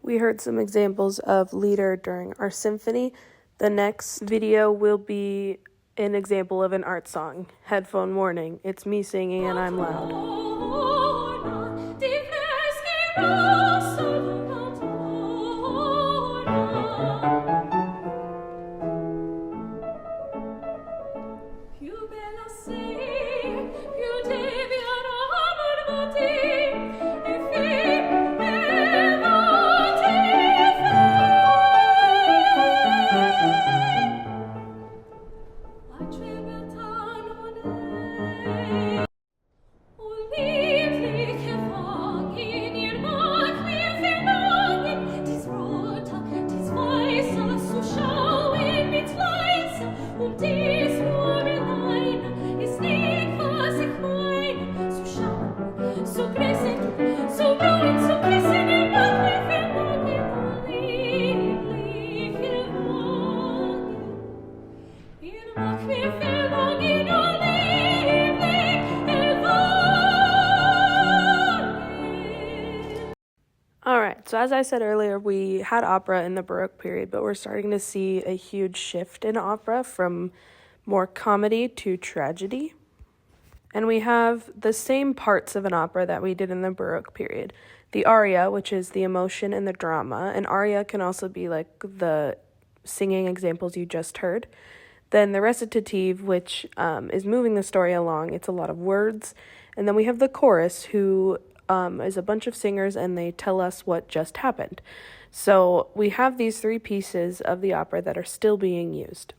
We heard some examples of Lieder during our symphony. The next video will be an example of an art song. Headphone warning, it's me singing and I'm loud. Alright, so as I said earlier, we had opera in the Baroque period, but we're starting to see a huge shift in opera from more comedy to tragedy. And we have the same parts of an opera that we did in the Baroque period. The aria, which is the emotion and the drama. An aria can also be like the singing examples you just heard. Then the recitative, which is moving the story along. It's a lot of words. And then we have the chorus, who is a bunch of singers, and they tell us what just happened. So we have these three pieces of the opera that are still being used.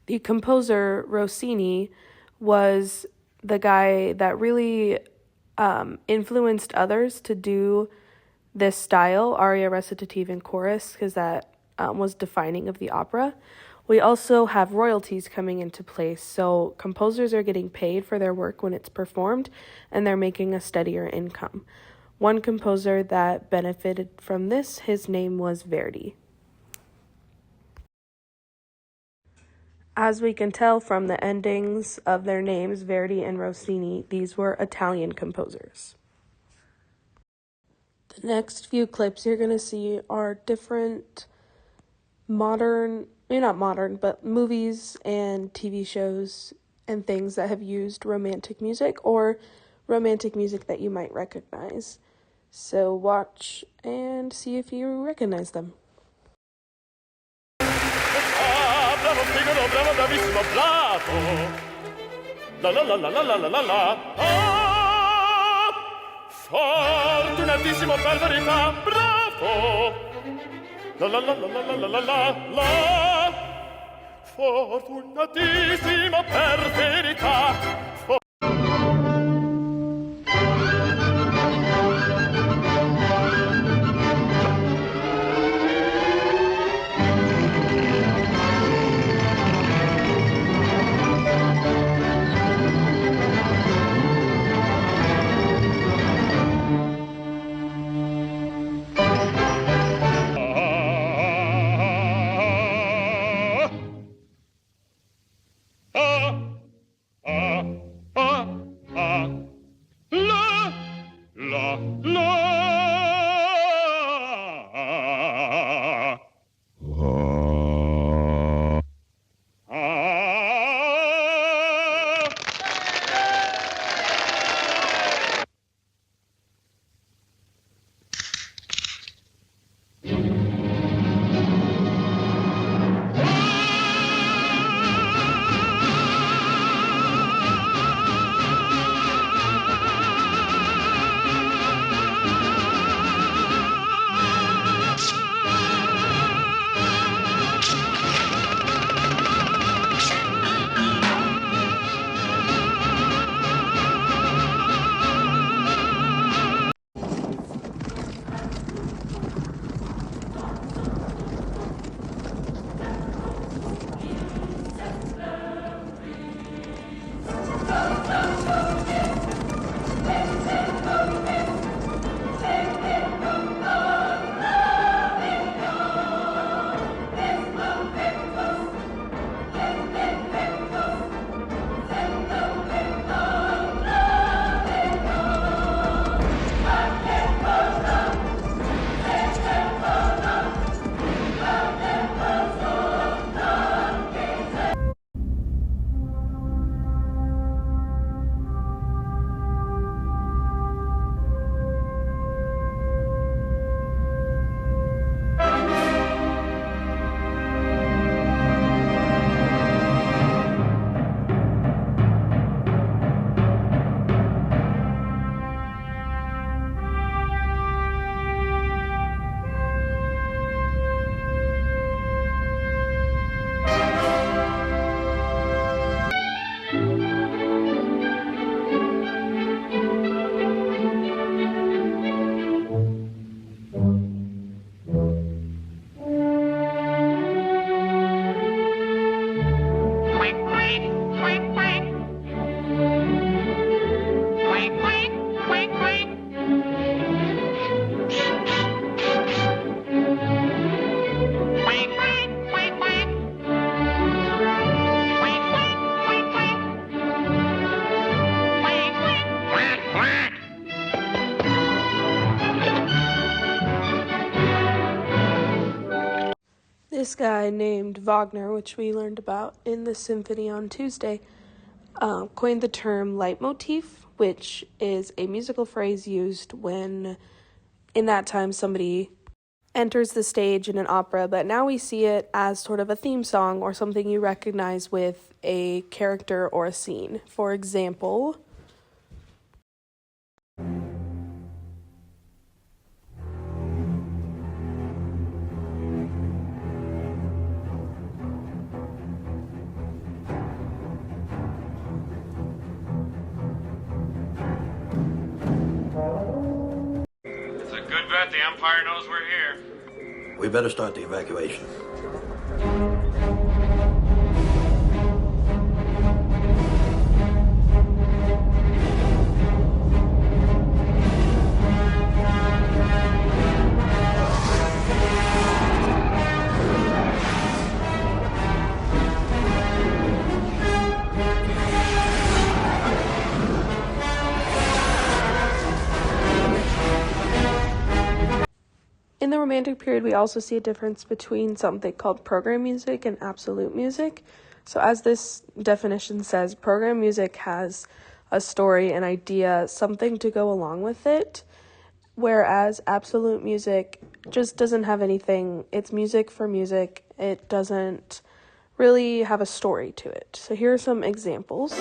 The composer, Rossini, was the guy that really influenced others to do this style, aria, recitative, and chorus, because that was defining of the opera. We also have royalties coming into place, so composers are getting paid for their work when it's performed, and they're making a steadier income. One composer that benefited from this, his name was Verdi. As we can tell from the endings of their names, Verdi and Rossini, these were Italian composers. The next few clips you're going to see are different not modern, but movies and TV shows and things that have used romantic music or romantic music that you might recognize. So watch and see if you recognize them. Bravo, Figaro, bravo, bravissimo, bravo. La la la la la la la la la. Ah, fortunatissimo per verità, bravo. La la la la la la la la la. Fortunatissimo per verità. this guy named Wagner, which we learned about in the symphony on Tuesday, coined the term leitmotif, which is a musical phrase used when, in that time, somebody enters the stage in an opera, but now we see it as sort of a theme song or something you recognize with a character or a scene. For example, It's a good bet the Empire knows we're here. We better start the evacuation. in the Romantic period, we also see a difference between something called program music and absolute music. So as this definition says, program music has a story, an idea, something to go along with it, whereas absolute music just doesn't have anything. It's music for music. It doesn't really have a story to it. So here are some examples.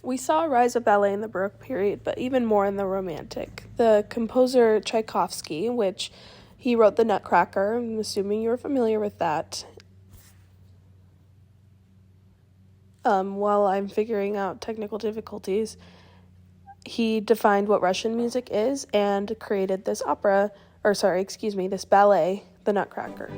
We saw a rise of ballet in the Baroque period, but even more in the Romantic. The composer Tchaikovsky, which he wrote the Nutcracker, I'm assuming you're familiar with that. While I'm figuring out technical difficulties, he defined what Russian music is and created this this ballet, the Nutcracker.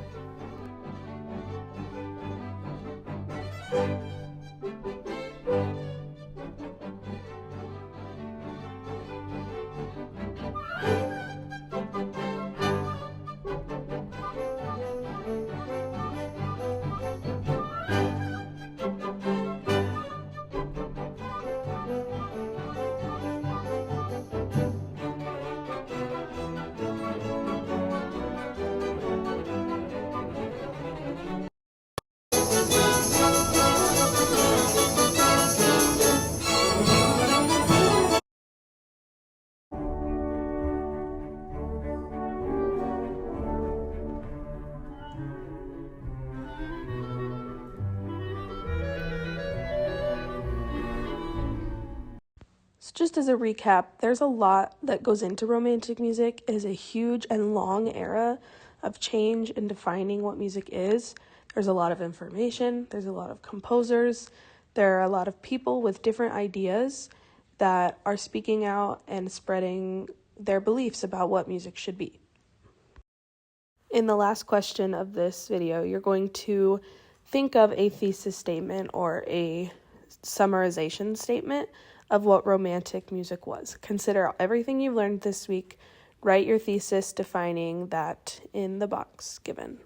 So just as a recap, there's a lot that goes into Romantic music. It is a huge and long era of change in defining what music is. There's a lot of information. There's a lot of composers. There are a lot of people with different ideas that are speaking out and spreading their beliefs about what music should be. In the last question of this video, you're going to think of a thesis statement or a summarization statement of what Romantic music was. Consider everything you've learned this week. Write your thesis defining that in the box given.